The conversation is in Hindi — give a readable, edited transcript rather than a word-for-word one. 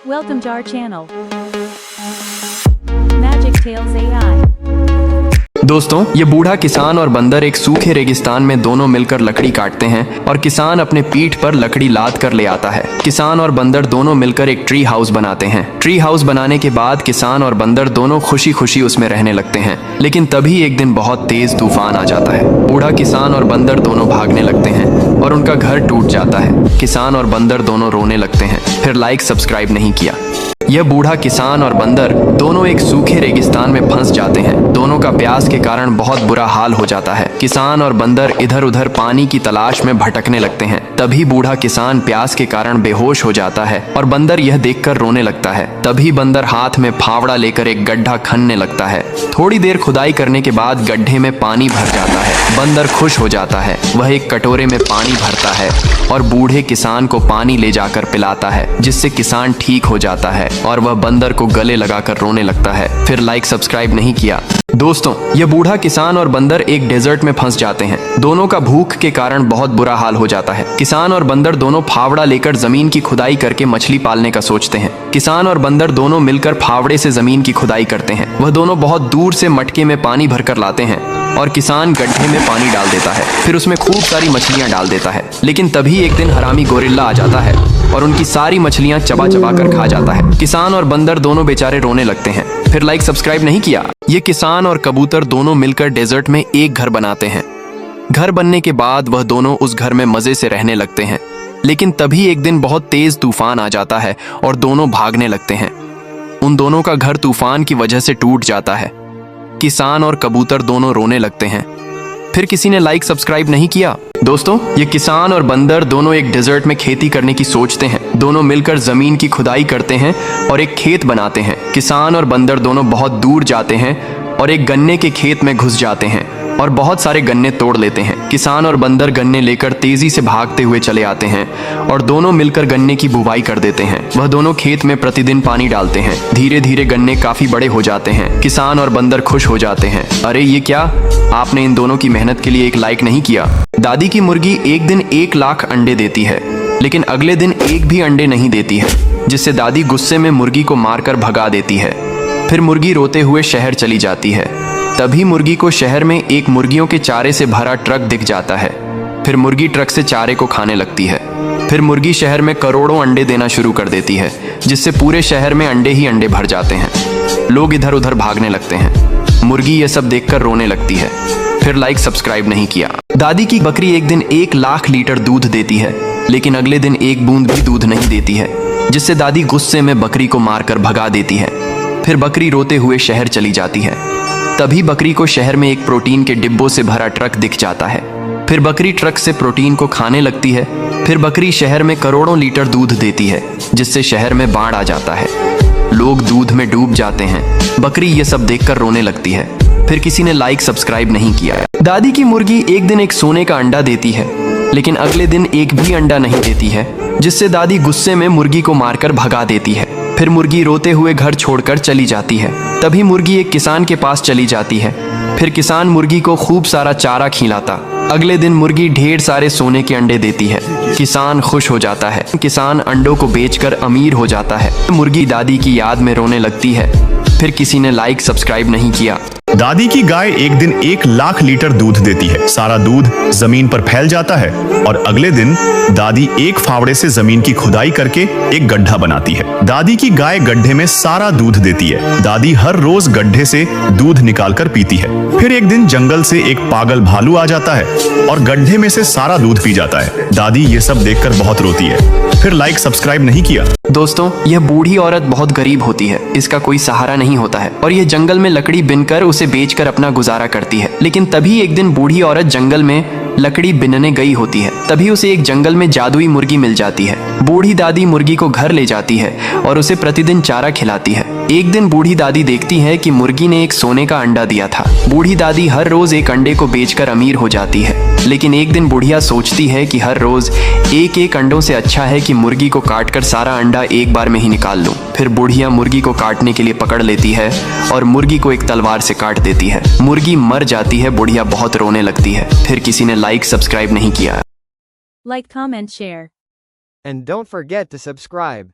Welcome to our channel, Magic Tales AI। दोस्तों, ये बूढ़ा किसान और बंदर एक सूखे रेगिस्तान में दोनों मिलकर लकड़ी काटते हैं और किसान अपने पीठ पर लकड़ी लाद कर ले आता है। किसान और बंदर दोनों मिलकर एक ट्री हाउस बनाते हैं। ट्री हाउस बनाने के बाद किसान और बंदर दोनों खुशी खुशी उसमें रहने लगते हैं। लेकिन तभी एक दिन बहुत तेज तूफान आ जाता है। बूढ़ा किसान और बंदर दोनों भागने लगते हैं और उनका घर टूट जाता है। किसान और बंदर दोनों रोने लगते हैं। फिर लाइक सब्सक्राइब नहीं किया। यह बूढ़ा किसान और बंदर दोनों एक सूखे रेगिस्तान में फंस जाते हैं। दोनों का प्यास के कारण बहुत बुरा हाल हो जाता है। किसान और बंदर इधर उधर पानी की तलाश में भटकने लगते हैं। तभी बूढ़ा किसान प्यास के कारण बेहोश हो जाता है और बंदर यह देखकर रोने लगता है। तभी बंदर हाथ में फावड़ा लेकर एक गड्ढा खनने लगता है। थोड़ी देर खुदाई करने के बाद गड्ढे में पानी भर जाता है। बंदर खुश हो जाता है। वह एक कटोरे में पानी भरता है और बूढ़े किसान को पानी ले जाकर पिलाता है, जिससे किसान ठीक हो जाता है और वह बंदर को गले लगाकर रोने लगता है। फिर लाइक सब्सक्राइब नहीं किया। दोस्तों, यह बूढ़ा किसान और बंदर एक डेजर्ट में फंस जाते हैं। दोनों का भूख के कारण बहुत बुरा हाल हो जाता है। किसान और बंदर दोनों फावड़ा लेकर जमीन की खुदाई करके मछली पालने का सोचते हैं। किसान और बंदर दोनों मिलकर फावड़े से जमीन की खुदाई करते हैं। वह दोनों बहुत दूर से मटके में पानी भरकर लाते हैं और किसान गड्ढे में पानी डाल देता है। फिर उसमें खूब सारी मछलियां डाल देता है। लेकिन तभी एक दिन हरामी गोरिल्ला आ जाता है और उनकी सारी मछलियां चबा चबा कर खा जाता है। किसान और बंदर दोनों बेचारे रोने लगते हैं। फिर लाइक सब्सक्राइब नहीं किया। ये किसान और कबूतर दोनों मिलकर डेजर्ट में एक घर बनाते हैं। घर बनने के बाद वह दोनों उस घर में मजे से रहने लगते हैं। लेकिन तभी एक दिन बहुत तेज तूफान आ जाता है और दोनों भागने लगते हैं। उन दोनों का घर तूफान की वजह से टूट जाता है। किसान और कबूतर दोनों रोने लगते हैं। फिर किसी ने लाइक सब्सक्राइब नहीं किया। दोस्तों, ये किसान और बंदर दोनों एक डेजर्ट में खेती करने की सोचते हैं। दोनों मिलकर जमीन की खुदाई करते हैं और एक खेत बनाते हैं। किसान और बंदर दोनों बहुत दूर जाते हैं और एक गन्ने के खेत में घुस जाते हैं और बहुत सारे गन्ने तोड़ लेते हैं। किसान और बंदर गन्ने लेकर तेजी से भागते हुए चले आते हैं और दोनों मिलकर गन्ने की बुवाई कर देते हैं। वह दोनों खेत में प्रतिदिन पानी डालते हैं। धीरे धीरे गन्ने काफी बड़े हो जाते हैं। किसान और बंदर खुश हो जाते हैं। अरे ये क्या, आपने इन दोनों की मेहनत के लिए एक लाइक नहीं किया। दादी की मुर्गी एक दिन 1 लाख अंडे देती है, लेकिन अगले दिन एक भी अंडे नहीं देती है, जिससे दादी गुस्से में मुर्गी को मारकर भगा देती है। फिर मुर्गी रोते हुए शहर चली जाती है। तभी मुर्गी को शहर में एक मुर्गियों के चारे से भरा ट्रक दिख जाता है। फिर मुर्गी ट्रक से चारे को खाने लगती है। फिर मुर्गी शहर में करोड़ों अंडे देना शुरू कर देती है, जिससे पूरे शहर में अंडे ही अंडे भर जाते हैं। लोग इधर उधर भागने लगते हैं। मुर्गी ये सब देखकर रोने लगती है। फिर लाइक सब्सक्राइब नहीं किया। दादी की बकरी एक दिन 1 लाख लीटर दूध देती है, लेकिन अगले दिन एक बूंद भी दूध नहीं देती है, जिससे दादी गुस्से में बकरी को मारकर भगा देती है। फिर बकरी रोते हुए शहर चली जाती है। तभी बकरी को शहर में एक प्रोटीन के डिब्बों से भरा ट्रक दिख जाता है। फिर बकरी ट्रक से प्रोटीन को खाने लगती है। फिर बकरी शहर में करोड़ों लीटर दूध देती है, जिससे शहर में बाढ़ आ जाता है। लोग दूध में डूब जाते हैं। बकरी ये सब देखकर रोने लगती है। फिर किसी ने लाइक सब्सक्राइब नहीं किया। दादी की मुर्गी एक दिन एक सोने का अंडा देती है, लेकिन अगले दिन एक भी अंडा नहीं देती है, जिससे दादी गुस्से में मुर्गी को मारकर भगा देती है। फिर मुर्गी रोते हुए घर छोड़कर चली जाती है। तभी मुर्गी एक किसान के पास चली जाती है। फिर किसान मुर्गी को खूब सारा चारा खिलाता। अगले दिन मुर्गी ढेर सारे सोने के अंडे देती है। किसान खुश हो जाता है। किसान अंडों को बेचकर अमीर हो जाता है। मुर्गी दादी की याद में रोने लगती है। फिर किसी ने लाइक सब्सक्राइब नहीं किया। दादी की गाय एक दिन 1 लाख लीटर दूध देती है। सारा दूध जमीन पर फैल जाता है और अगले दिन दादी एक फावड़े से जमीन की खुदाई करके एक गड्ढा बनाती है। दादी की गाय गड्ढे में सारा दूध देती है। दादी हर रोज गड्ढे से दूध निकालकर पीती है। फिर एक दिन जंगल से एक पागल भालू आ जाता है और गड्ढे में से सारा दूध पी जाता है। दादी ये सब देखकर बहुत रोती है। फिर लाइक सब्सक्राइब नहीं किया। दोस्तों, यह बूढ़ी औरत बहुत गरीब होती है। इसका कोई सहारा नहीं होता है और यह जंगल में लकड़ी बिनकर उसे बेचकर अपना गुजारा करती है। लेकिन तभी एक दिन बूढ़ी औरत जंगल में लकड़ी बिनने गई होती है। तभी उसे एक जंगल में जादुई मुर्गी मिल जाती है। बूढ़ी दादी मुर्गी को घर ले जाती है और उसे प्रतिदिन चारा खिलाती है। एक दिन बूढ़ी दादी देखती है कि मुर्गी ने एक सोने का अंडा दिया था। बूढ़ी दादी हर रोज एक अंडे को बेचकर अमीर हो जाती है। लेकिन एक दिन बुढ़िया सोचती है कि हर रोज एक एक अंडों से अच्छा है कि मुर्गी को काटकर सारा अंडा एक बार में ही निकाल लूं। फिर बुढ़िया मुर्गी को काटने के लिए पकड़ लेती है और मुर्गी को एक तलवार से काट देती है। मुर्गी मर जाती है। बुढ़िया बहुत रोने लगती है। फिर किसी ने लाइक सब्सक्राइब नहीं किया। Like, comment, share. And don't forget to subscribe.